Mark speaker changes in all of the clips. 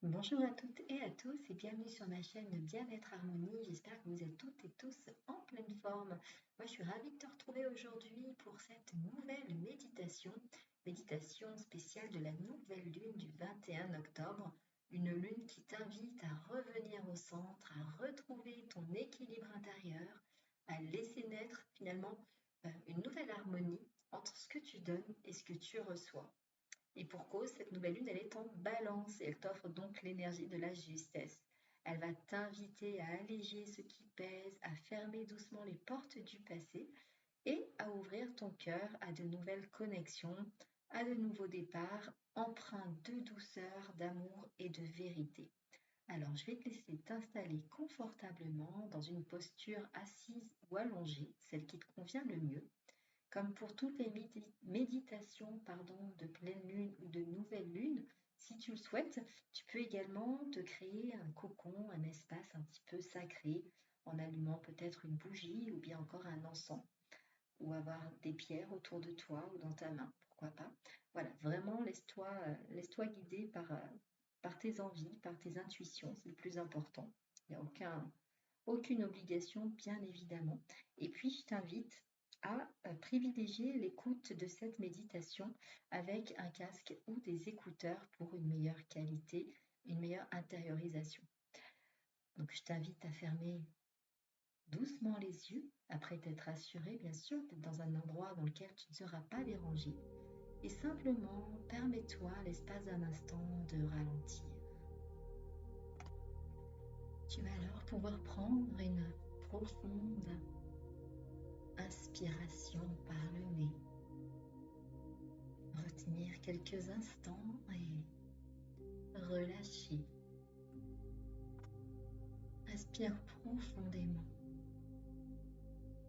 Speaker 1: Bonjour à toutes et à tous et bienvenue sur ma chaîne Bien-être Harmonie. J'espère que vous êtes toutes et tous en pleine forme. Moi, je suis ravie de te retrouver aujourd'hui pour cette nouvelle méditation spéciale de la nouvelle lune du 21 octobre. Une lune qui t'invite à revenir au centre, à retrouver ton équilibre intérieur, à laisser naître finalement une nouvelle harmonie entre ce que tu donnes et ce que tu reçois. Et pour cause, cette nouvelle lune, elle est en balance et elle t'offre donc l'énergie de la justesse. Elle va t'inviter à alléger ce qui pèse, à fermer doucement les portes du passé et à ouvrir ton cœur à de nouvelles connexions, à de nouveaux départs, empreints de douceur, d'amour et de vérité. Alors, je vais te laisser t'installer confortablement dans une posture assise ou allongée, celle qui te convient le mieux. Comme pour toutes les méditations de pleine lune ou de nouvelle lune, si tu le souhaites, tu peux également te créer un cocon, un espace un petit peu sacré, en allumant peut-être une bougie ou bien encore un encens, ou avoir des pierres autour de toi ou dans ta main, pourquoi pas. Voilà, vraiment laisse-toi guider par tes envies, par tes intuitions, c'est le plus important. Il n'y a aucune obligation, bien évidemment. Et puis, je t'invite à privilégier l'écoute de cette méditation avec un casque ou des écouteurs pour une meilleure qualité, une meilleure intériorisation. Donc, je t'invite à fermer doucement les yeux, après t'être assuré, bien sûr, d'être dans un endroit dans lequel tu ne seras pas dérangé. Et simplement, permets-toi, l'espace d'un instant, de ralentir. Tu vas alors pouvoir prendre une profonde inspiration par le nez. Retenir quelques instants et relâcher. Inspire profondément.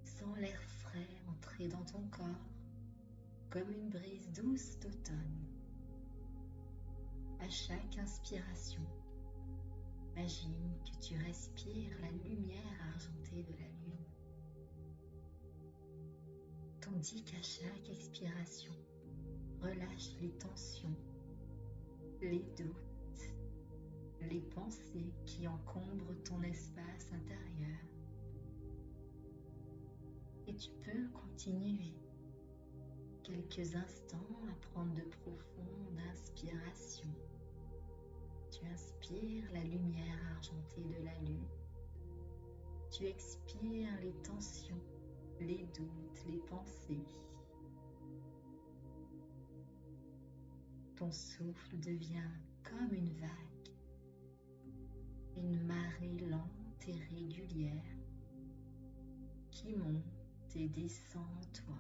Speaker 1: Sens l'air frais entrer dans ton corps comme une brise douce d'automne. À chaque inspiration, imagine que tu respires la lumière argentée de la lune. Tandis qu'à chaque expiration, relâche les tensions, les doutes, les pensées qui encombrent ton espace intérieur. Et tu peux continuer quelques instants à prendre de profondes inspirations. Tu inspires la lumière argentée de la lune. Tu expires les tensions, les doutes, les pensées. Ton souffle devient comme une vague, une marée lente et régulière qui monte et descend en toi.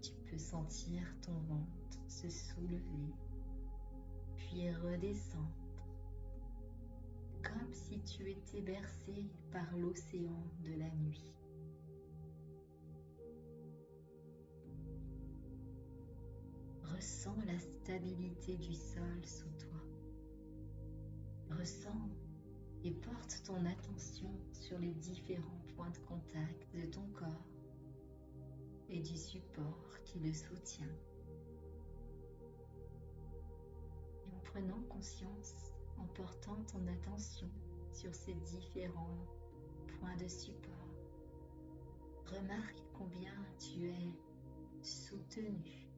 Speaker 1: Tu peux sentir ton ventre se soulever, puis redescendre, comme si tu étais bercé par l'océan de la nuit. Ressens la stabilité du sol sous toi. Ressens et porte ton attention sur les différents points de contact de ton corps et du support qui le soutient. Et en prenant conscience, en portant ton attention sur ces différents points de support, remarque combien tu es soutenu,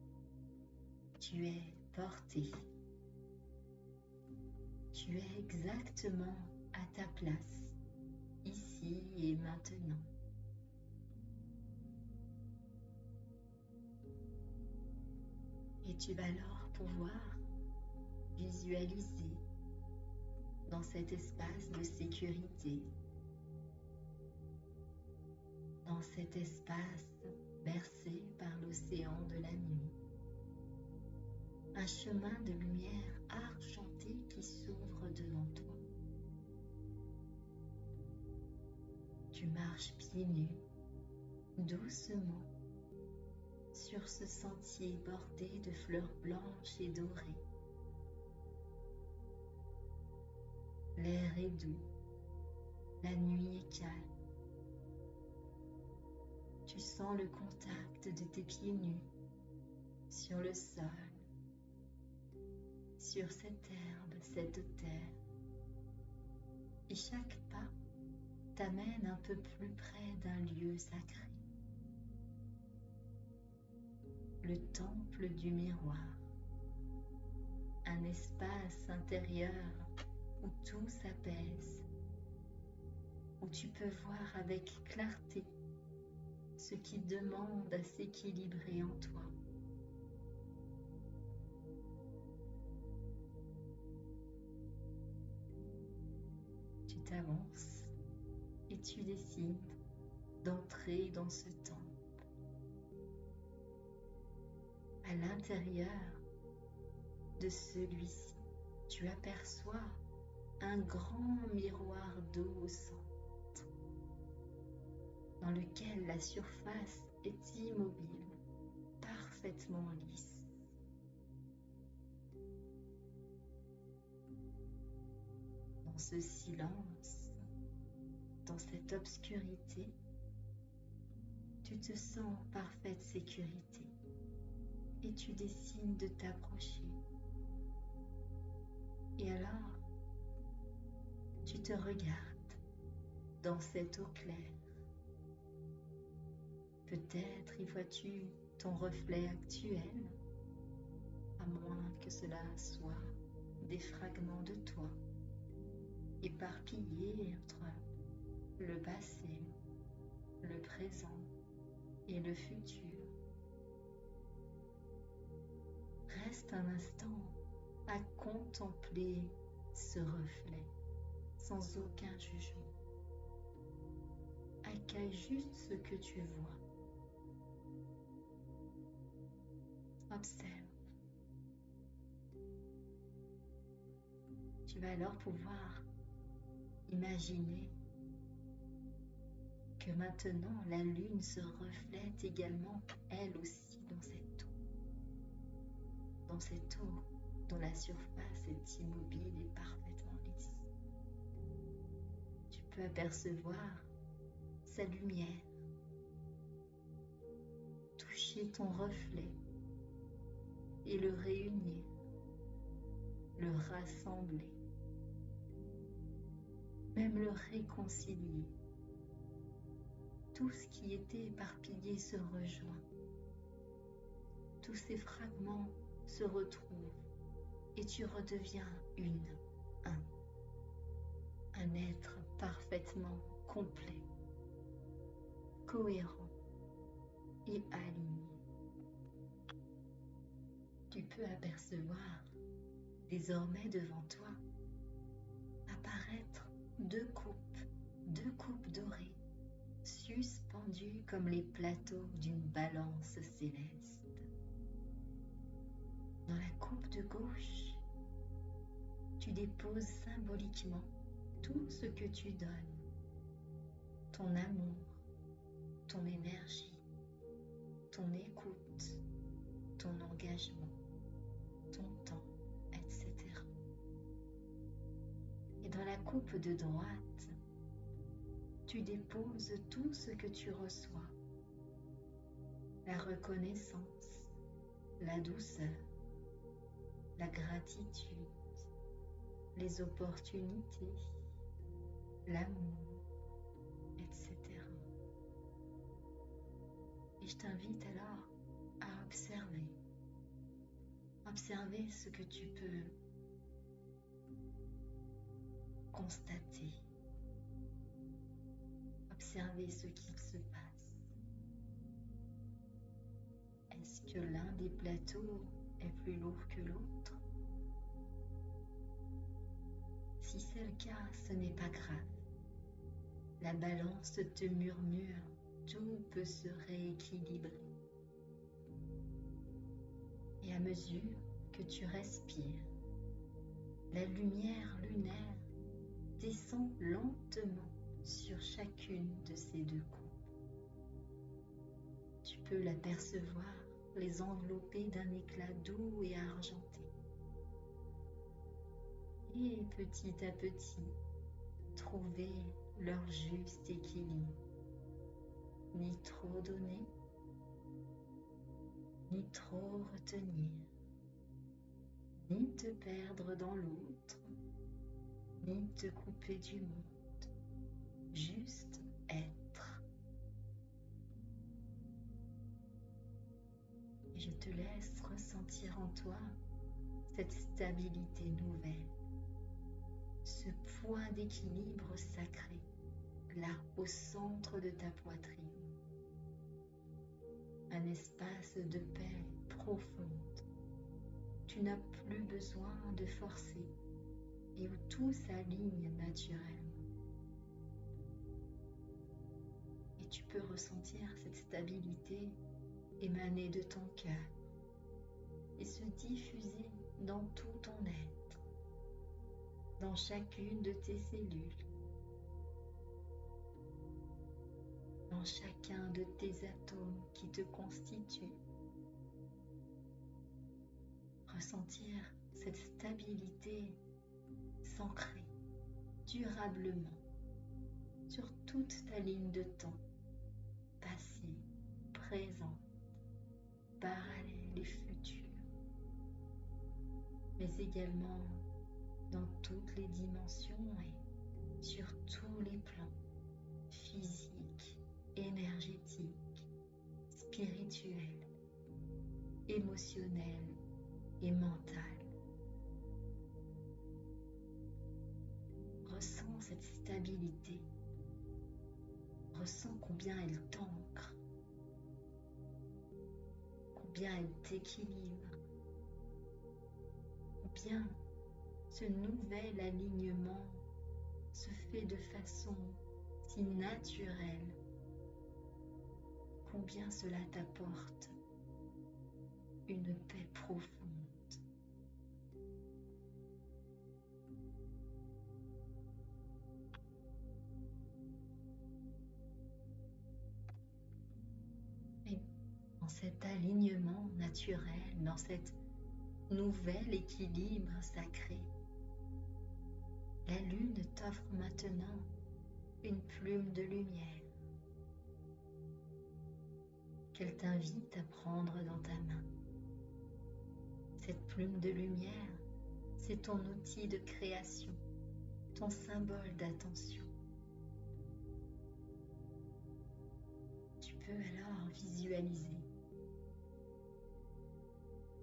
Speaker 1: tu es porté, tu es exactement à ta place, ici et maintenant. Et tu vas alors pouvoir visualiser dans cet espace de sécurité, dans cet espace bercé par l'océan de la nuit, un chemin de lumière argentée qui s'ouvre devant toi. Tu marches pieds nus, doucement, sur ce sentier bordé de fleurs blanches et dorées. L'air est doux, la nuit est calme. Tu sens le contact de tes pieds nus sur le sol. sur cette herbe, cette terre. Et chaque pas t'amène un peu plus près d'un lieu sacré. Le temple du miroir. Un espace intérieur où tout s'apaise, où tu peux voir avec clarté ce qui demande à s'équilibrer en toi. Tu t'avances et tu décides d'entrer dans ce temple. À l'intérieur de celui-ci, tu aperçois un grand miroir d'eau au centre, dans lequel la surface est immobile, parfaitement lisse. Dans ce silence, dans cette obscurité, tu te sens en parfaite sécurité et tu décides de t'approcher. Et alors, tu te regardes dans cette eau claire. Peut-être y vois-tu ton reflet actuel, à moins que cela soit des fragments de toi, éparpillés entre le passé, le présent et le futur. Reste un instant à contempler ce reflet sans aucun jugement. Accueille juste ce que tu vois. Observe. Tu vas alors pouvoir imaginer que maintenant la lune se reflète également, elle aussi, dans cette eau. Dans cette eau dont la surface est immobile et parfaitement lisse. Tu peux apercevoir sa lumière, toucher ton reflet et le réunir, le rassembler, même le réconcilier. Tout ce qui était éparpillé se rejoint. Tous ces fragments se retrouvent et tu redeviens un être parfaitement complet, cohérent et aligné. Tu peux apercevoir désormais devant toi apparaître deux coupes dorées, suspendues comme les plateaux d'une balance céleste. Dans la coupe de gauche, tu déposes symboliquement tout ce que tu donnes, ton amour, ton énergie, ton écoute, ton engagement, ton temps, etc. Et dans la coupe de droite, tu déposes tout ce que tu reçois, la reconnaissance, la douceur, la gratitude, les opportunités, l'amour, etc. Et je t'invite alors à observer ce que tu peux constater, observer ce qu'il se passe. Est-ce que l'un des plateaux est plus lourd que l'autre? Si c'est le cas, ce n'est pas grave. La balance te murmure, tout peut se rééquilibrer. Et à mesure que tu respires, la lumière lunaire descend lentement sur chacune de ces deux coupes. Tu peux l'apercevoir, les envelopper d'un éclat doux et argenté. Et petit à petit, trouver leur juste équilibre. Ni trop donner, ni trop retenir, ni te perdre dans l'autre, ni te couper du monde, juste être. Et je te laisse ressentir en toi cette stabilité nouvelle, ce point d'équilibre sacré, là au centre de ta poitrine. Un espace de paix profonde. Tu n'as plus besoin de forcer et où tout s'aligne naturellement. Et tu peux ressentir cette stabilité émaner de ton cœur et se diffuser dans tout ton être, dans chacune de tes cellules, dans chacun de tes atomes qui te constituent. Ressentir cette stabilité s'ancrer durablement sur toute ta ligne de temps, passé, présent, parallèle et futur, mais également dans toutes les dimensions et sur tous les plans, physiques, énergétiques, spirituels, émotionnels et mental. Ressens cette stabilité. Ressens combien elle t'ancre, combien elle t'équilibre, combien ce nouvel alignement se fait de façon si naturelle, combien cela t'apporte une paix profonde. Et dans cet alignement naturel, dans cet nouvel équilibre sacré, la lune t'offre maintenant une plume de lumière qu'elle t'invite à prendre dans ta main. Cette plume de lumière, c'est ton outil de création, ton symbole d'attention. Tu peux alors visualiser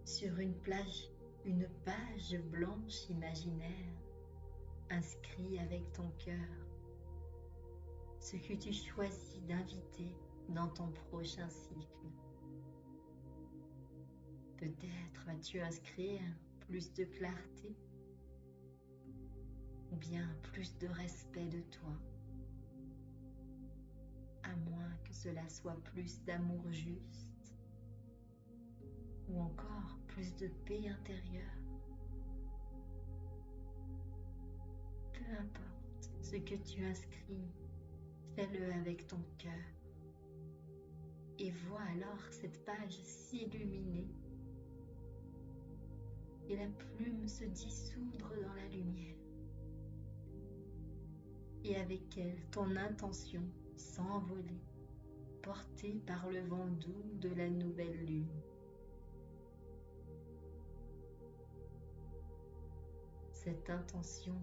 Speaker 1: sur une page blanche imaginaire, inscrit avec ton cœur, ce que tu choisis d'inviter dans ton prochain cycle. Peut-être vas-tu inscrire plus de clarté ou bien plus de respect de toi, à moins que cela soit plus d'amour juste ou encore plus de paix intérieure. Peu importe ce que tu inscris, fais-le avec ton cœur et vois alors cette page s'illuminer et la plume se dissoudre dans la lumière. Et avec elle, ton intention s'envoler, portée par le vent doux de la nouvelle lune. Cette intention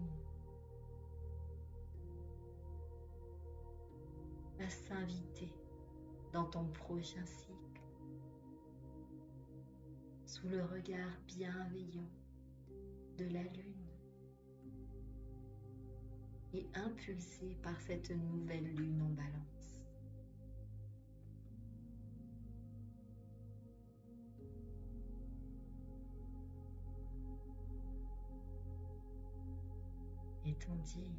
Speaker 1: va s'inviter dans ton prochain cycle, sous le regard bienveillant de la lune et impulsée par cette nouvelle lune en Balance. Et tandis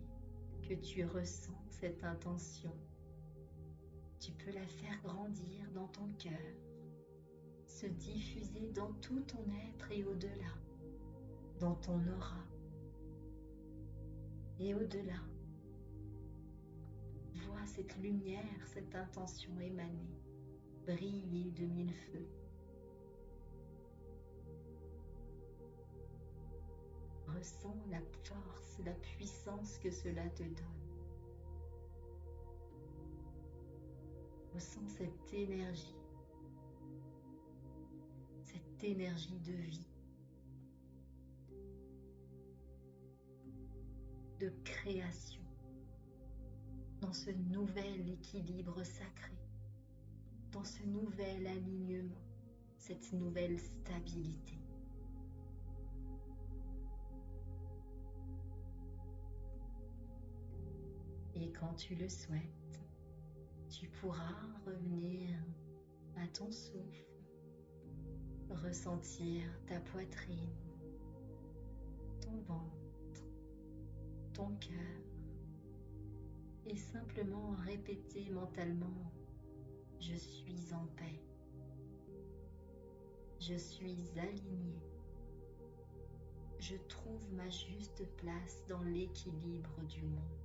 Speaker 1: que tu ressens cette intention, tu peux la faire grandir dans ton cœur, se diffuser dans tout ton être et au-delà, dans ton aura. Et au-delà, vois cette lumière, cette intention émaner, briller de mille feux. Ressens la force, la puissance que cela te donne. Ressens cette énergie de vie de création, dans ce nouvel équilibre sacré, dans ce nouvel alignement, cette nouvelle stabilité. Et quand tu le souhaites, tu pourras revenir à ton souffle, ressentir ta poitrine, ton ventre, ton cœur, et simplement répéter mentalement: je suis en paix, je suis aligné, je trouve ma juste place dans l'équilibre du monde.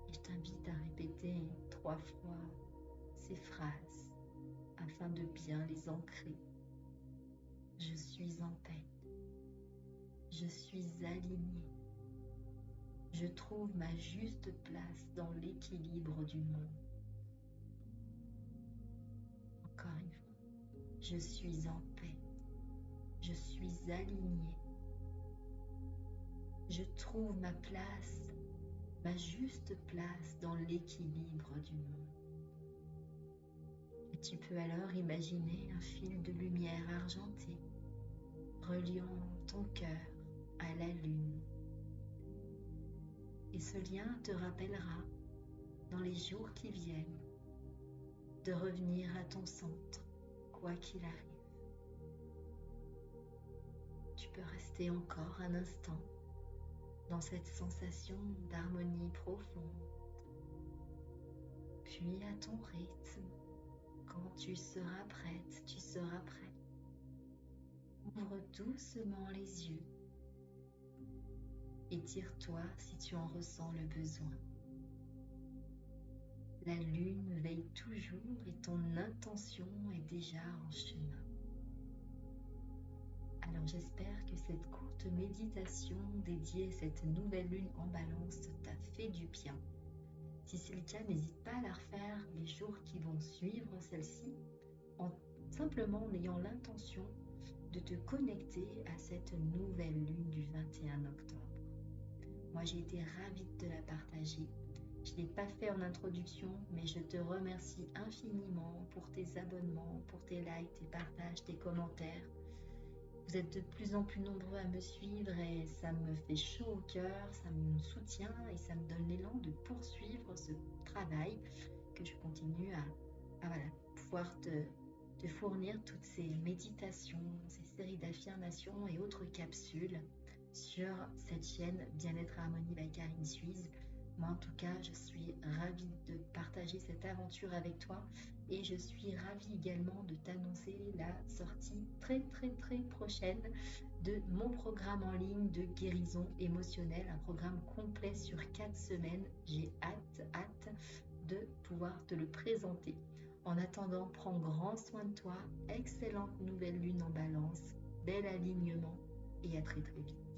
Speaker 1: Et je t'invite à répéter 3 fois ces phrases afin de bien les ancrer. Je suis en paix, je suis aligné, je trouve ma juste place dans l'équilibre du monde. Encore une fois, je suis en paix, je suis aligné, je trouve ma place, ma juste place dans l'équilibre du monde. Et tu peux alors imaginer un fil de lumière argentée reliant ton cœur à la lune. Et ce lien te rappellera, dans les jours qui viennent, de revenir à ton centre, quoi qu'il arrive. Tu peux rester encore un instant dans cette sensation d'harmonie profonde. Puis à ton rythme, quand tu seras prête, tu seras prêt. Ouvre doucement les yeux. Étire-toi si tu en ressens le besoin. La lune veille toujours et ton intention est déjà en chemin. Alors j'espère que cette courte méditation dédiée à cette nouvelle lune en balance t'a fait du bien. Si c'est le cas, n'hésite pas à la refaire les jours qui vont suivre celle-ci, simplement en ayant l'intention de te connecter à cette nouvelle lune du 21 octobre. Moi, j'ai été ravie de te la partager. Je ne l'ai pas fait en introduction, mais je te remercie infiniment pour tes abonnements, pour tes likes, tes partages, tes commentaires. Vous êtes de plus en plus nombreux à me suivre et ça me fait chaud au cœur, ça me soutient et ça me donne l'élan de poursuivre ce travail, que je continue à pouvoir te fournir toutes ces méditations, ces séries d'affirmations et autres capsules sur cette chaîne Bien-être Harmonie by Karine Suisse. Moi en tout cas, je suis ravie de partager cette aventure avec toi et je suis ravie également de t'annoncer la sortie très prochaine de mon programme en ligne de guérison émotionnelle, un programme complet sur 4 semaines. J'ai hâte de pouvoir te le présenter. En attendant, prends grand soin de toi, excellente nouvelle lune en balance, bel alignement et à très vite.